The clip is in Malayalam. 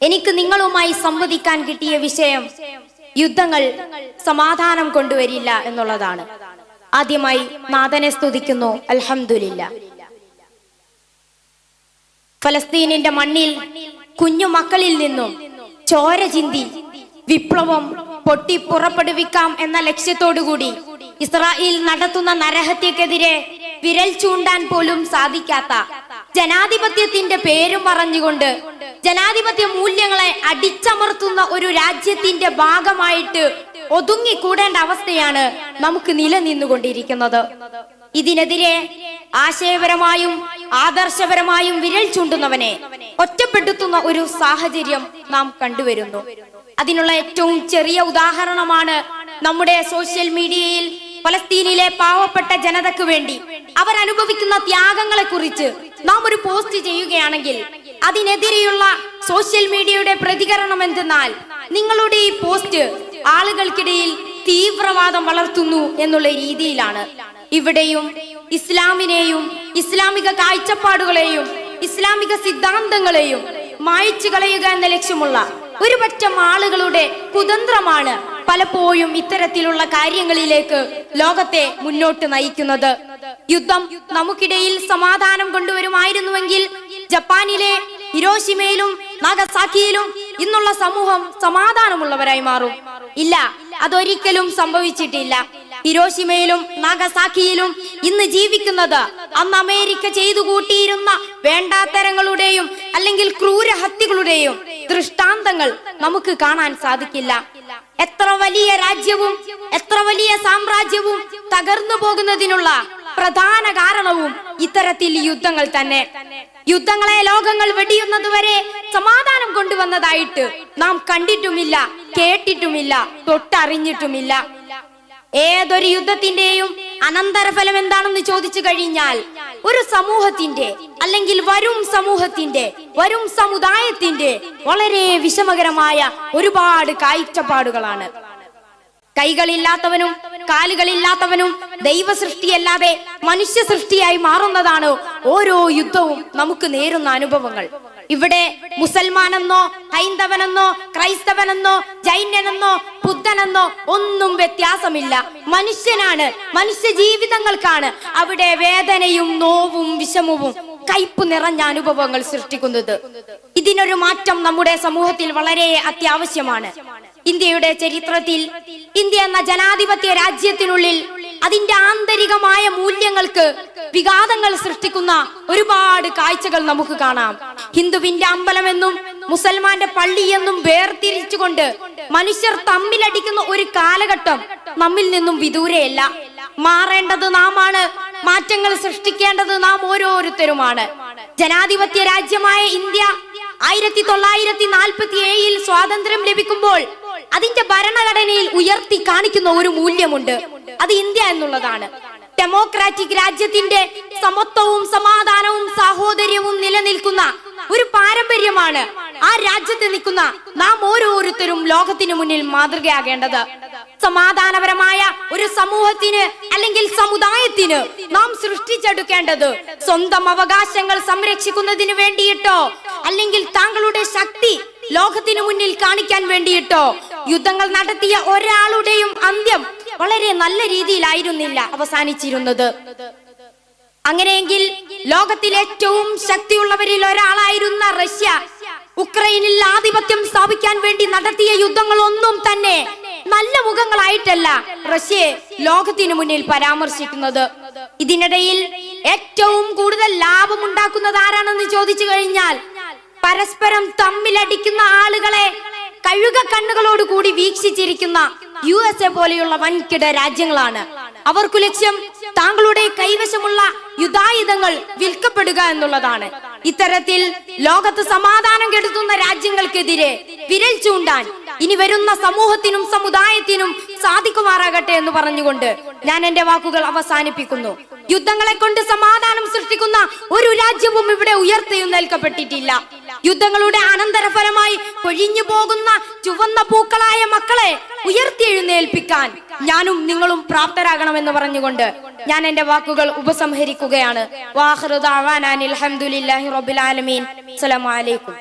എനിക്ക് നിങ്ങളുമായി സംവദിക്കാൻ കിട്ടിയ വിഷയം യുദ്ധങ്ങൾ സമാധാനം കൊണ്ടുവരില്ല എന്നുള്ളതാണ്. ആദ്യമായി നാഥനെ സ്തുതിക്കുന്നു. അൽഹംദുലില്ലാ. ഫലസ്തീനിന്റെ മണ്ണിൽ കുഞ്ഞു മക്കളിൽ നിന്നും ചോര ചിന്തി വിപ്ലവം പൊട്ടി പുറപ്പെടുവിക്കാം എന്ന ലക്ഷ്യത്തോടുകൂടി ഇസ്രായേൽ നടത്തുന്ന നരഹത്യക്കെതിരെ വിരൽ ചൂണ്ടാൻ പോലും സാധിക്കാത്ത ജനാധിപത്യത്തിന്റെ പേരും പറഞ്ഞുകൊണ്ട് ജനാധിപത്യ മൂല്യങ്ങളെ അടിച്ചമർത്തുന്ന ഒരു രാജ്യത്തിന്റെ ഭാഗമായിട്ട് ഒതുങ്ങിക്കൂടേണ്ട അവസ്ഥയാണ് നമുക്ക് നിലനിന്നുകൊണ്ടിരിക്കുന്നത്. ഇതിനെതിരെ ആശയപരമായും ആദർശപരമായും വിരൽ ചൂണ്ടുന്നവനെ ഒറ്റപ്പെടുത്തുന്ന ഒരു സാഹചര്യം നാം കണ്ടുവരുന്നു. അതിനുള്ള ഏറ്റവും ചെറിയ ഉദാഹരണമാണ് നമ്മുടെ സോഷ്യൽ മീഡിയയിൽ ഫലസ്തീനിലെ പാവപ്പെട്ട ജനതയ്ക്ക് വേണ്ടി അവരനുഭവിക്കുന്ന ത്യാഗങ്ങളെ കുറിച്ച് നാം ഒരു പോസ്റ്റ് ചെയ്യുകയാണെങ്കിൽ അതിനെതിരെയുള്ള സോഷ്യൽ മീഡിയയുടെ പ്രതികരണം എന്തെന്നാൽ നിങ്ങളുടെ ഈ പോസ്റ്റ് ആളുകൾക്കിടയിൽ തീവ്രവാദം വളർത്തുന്നു എന്നുള്ള രീതിയിലാണ്. ഇവിടെയും ഇസ്ലാമിനെയും ഇസ്ലാമിക കാഴ്ചപ്പാടുകളെയും ഇസ്ലാമിക സിദ്ധാന്തങ്ങളെയും മായ്ച്ചു കളയുക എന്ന ലക്ഷ്യമുള്ള ഒരു പറ്റം ആളുകളുടെ കുതന്ത്രമാണ് പലപ്പോഴും ഇത്തരത്തിലുള്ള കാര്യങ്ങളിലേക്ക് ലോകത്തെ മുന്നോട്ട് നയിക്കുന്നത്. യുദ്ധം നമുക്കിടയിൽ സമാധാനം കൊണ്ടുവരുമായിരുന്നുവെങ്കിൽ ജപ്പാനിലെ ഹിരോഷിമയിലും നാഗസാക്കിയിലും ഇന്നുള്ള സമൂഹം സമാധാനമുള്ളവരായി മാറും. ഇല്ല, അതൊരിക്കലും സംഭവിച്ചിട്ടില്ല. ഹിരോഷിമയിലും നാഗസാക്കിയിലും ഇന്ന് ജീവിക്കുന്നത് അന്ന് അമേരിക്ക ചെയ്തു കൂട്ടിയിരുന്ന വേണ്ടാത്തരങ്ങളുടെയും അല്ലെങ്കിൽ ക്രൂരഹത്യകളുടെയും ദൃഷ്ടാന്തങ്ങൾ നമുക്ക് കാണാൻ സാധിക്കില്ല. എത്ര വലിയ രാജ്യവും എത്ര വലിയ സാമ്രാജ്യവും തകർന്നു പോകുന്നതിനുള്ള പ്രധാന കാരണവും ഇത്തരത്തിൽ യുദ്ധങ്ങൾ തന്നെ. യുദ്ധങ്ങളെ ലോകങ്ങൾ വെടിയുന്നത് വരെ സമാധാനം കൊണ്ടുവന്നതായിട്ട് നാം കണ്ടിട്ടുമില്ല, കേട്ടിട്ടുമില്ല, തൊട്ടറിഞ്ഞിട്ടുമില്ല. ഏതൊരു യുദ്ധത്തിന്റെയും അനന്തരഫലം എന്താണെന്ന് ചോദിച്ചു കഴിഞ്ഞാൽ ഒരു സമൂഹത്തിന്റെ അല്ലെങ്കിൽ വരും സമുദായത്തിന്റെ വളരെ വിഷമകരമായ ഒരുപാട് കാഴ്ചപ്പാടുകളാണ്. കൈകളില്ലാത്തവനും കാലുകളില്ലാത്തവനും ദൈവ സൃഷ്ടിയല്ലാതെ മനുഷ്യ സൃഷ്ടിയായി മാറുന്നതാണ് ഓരോ യുദ്ധവും നമുക്ക് നേരുന്ന അനുഭവങ്ങൾ. ഇവിടെ മുസൽമാനെന്നോ ഹൈന്ദവനെന്നോ ക്രൈസ്തവനെന്നോ ജൈനനെന്നോ ബുദ്ധനെന്നോ ഒന്നും വ്യത്യാസമില്ല. മനുഷ്യനാണ്, മനുഷ്യ ജീവിതങ്ങൾക്കാണ് അവിടെ വേദനയും നോവും വിഷമവും കയ്പ് നിറഞ്ഞ അനുഭവങ്ങൾ സൃഷ്ടിക്കുന്നത്. ഇതിനൊരു മാറ്റം നമ്മുടെ സമൂഹത്തിൽ വളരെ അത്യാവശ്യമാണ്. ഇന്ത്യയുടെ ചരിത്രത്തിൽ ഇന്ത്യ എന്ന ജനാധിപത്യ രാജ്യത്തിനുള്ളിൽ അതിന്റെ ആന്തരികമായ മൂല്യങ്ങൾക്ക് വിഘാതങ്ങൾ സൃഷ്ടിക്കുന്ന ഒരുപാട് കാഴ്ചകൾ നമുക്ക് കാണാം. ഹിന്ദുവിന്റെ അമ്പലമെന്നും മുസൽമാന്റെ പള്ളിയെന്നും വേർതിരിച്ചുകൊണ്ട് മനുഷ്യർ തമ്മിലടിക്കുന്ന ഒരു കാലഘട്ടം നമ്മിൽ നിന്നും വിദൂരെയല്ല. മാറേണ്ടത് നാമാണ്, മാറ്റങ്ങൾ സൃഷ്ടിക്കേണ്ടത് നാം ഓരോരുത്തരുമാണ്. ജനാധിപത്യ രാജ്യമായ ഇന്ത്യ 1947 സ്വാതന്ത്ര്യം ലഭിക്കുമ്പോൾ അതിന്റെ ഭരണഘടനയിൽ ഉയർത്തി കാണിക്കുന്ന ഒരു മൂല്യമുണ്ട്. അത് ഇന്ത്യ എന്നുള്ളതാണ്. ഡെമോക്രാറ്റിക് രാജ്യത്തിന്റെ സമത്വവും സമാധാനവും സാഹോദര്യവും നിലനിൽക്കുന്ന ഒരു പാരമ്പര്യമാണ് ആ രാജ്യത്ത് നിൽക്കുന്ന നാം ഓരോരുത്തരും ലോകത്തിന് മുന്നിൽ മാതൃകയാകേണ്ടത്. സമാധാനപരമായ ഒരു സമൂഹത്തിന് അല്ലെങ്കിൽ സമുദായത്തിന് നാം സൃഷ്ടിച്ചെടുക്കേണ്ടത് സ്വന്തം അവകാശങ്ങൾ സംരക്ഷിക്കുന്നതിന് വേണ്ടിയിട്ടോ അല്ലെങ്കിൽ താങ്കളുടെ ശക്തി ലോകത്തിന് മുന്നിൽ കാണിക്കാൻ വേണ്ടിയിട്ടോ യുദ്ധങ്ങൾ നടത്തിയ ഒരാളുടെയും അന്ത്യം വളരെ നല്ല രീതിയിലായിരുന്നില്ല അവസാനിച്ചിരുന്നത്. അങ്ങനെയെങ്കിൽ ലോകത്തിൽ ഏറ്റവും ശക്തിയുള്ളവരിൽ ഒരാളായിരുന്ന റഷ്യ ഉക്രൈനിൽ ആധിപത്യം സ്ഥാപിക്കാൻ വേണ്ടി നടത്തിയ യുദ്ധങ്ങളൊന്നും തന്നെ നല്ല മുഖങ്ങളായിട്ടല്ല റഷ്യയെ ലോകത്തിന് മുന്നിൽ പരാമർശിക്കുന്നത്. ഇതിനിടയിൽ ഏറ്റവും കൂടുതൽ ലാഭമുണ്ടാക്കുന്നത് ആരാണെന്ന് ചോദിച്ചു കഴിഞ്ഞാൽ പരസ്പരം തമ്മിലടിക്കുന്ന ആളുകളെ കഴുക കണ്ണുകളോട് കൂടി വീക്ഷിച്ചിരിക്കുന്ന USA പോലെയുള്ള വൻകിട രാജ്യങ്ങളാണ്. അവർക്കു ലക്ഷ്യം താങ്കളുടെ കൈവശമുള്ള യുദ്ധായുധങ്ങൾ വിൽക്കപ്പെടുക എന്നുള്ളതാണ്. ഇത്തരത്തിൽ ലോകത്ത് സമാധാനം കെടുത്തുന്ന രാജ്യങ്ങൾക്കെതിരെ വിരൽ ചൂണ്ടാൻ ഇനി വരുന്ന സമൂഹത്തിനും സമുദായത്തിനും സാധിക്കുമാറാകട്ടെ എന്ന് പറഞ്ഞുകൊണ്ട് ഞാൻ എന്റെ വാക്കുകൾ അവസാനിപ്പിക്കുന്നു. യുദ്ധങ്ങളെ കൊണ്ട് സമാധാനം സൃഷ്ടിക്കുന്ന ഒരു രാജ്യവും ഇവിടെ ഉയർത്തെഴുന്നേൽക്കപ്പെട്ടിട്ടില്ല. യുദ്ധങ്ങളുടെ അനന്തരഫലമായി കൊഴിഞ്ഞു പോകുന്ന ചുവന്ന പൂക്കളായ മക്കളെ ഉയർത്തിയെഴുന്നേൽപ്പിക്കാൻ ഞാനും നിങ്ങളും പ്രാപ്തരാകണമെന്ന് പറഞ്ഞുകൊണ്ട് ഞാൻ എന്റെ വാക്കുകൾ ഉപസംഹരിക്കുകയാണ്. വാഖിറു ദഅവാനാ അൽഹംദുലില്ലാഹി റബ്ബിൽ ആലമീൻ. അസ്സലാമു അലൈക്കും.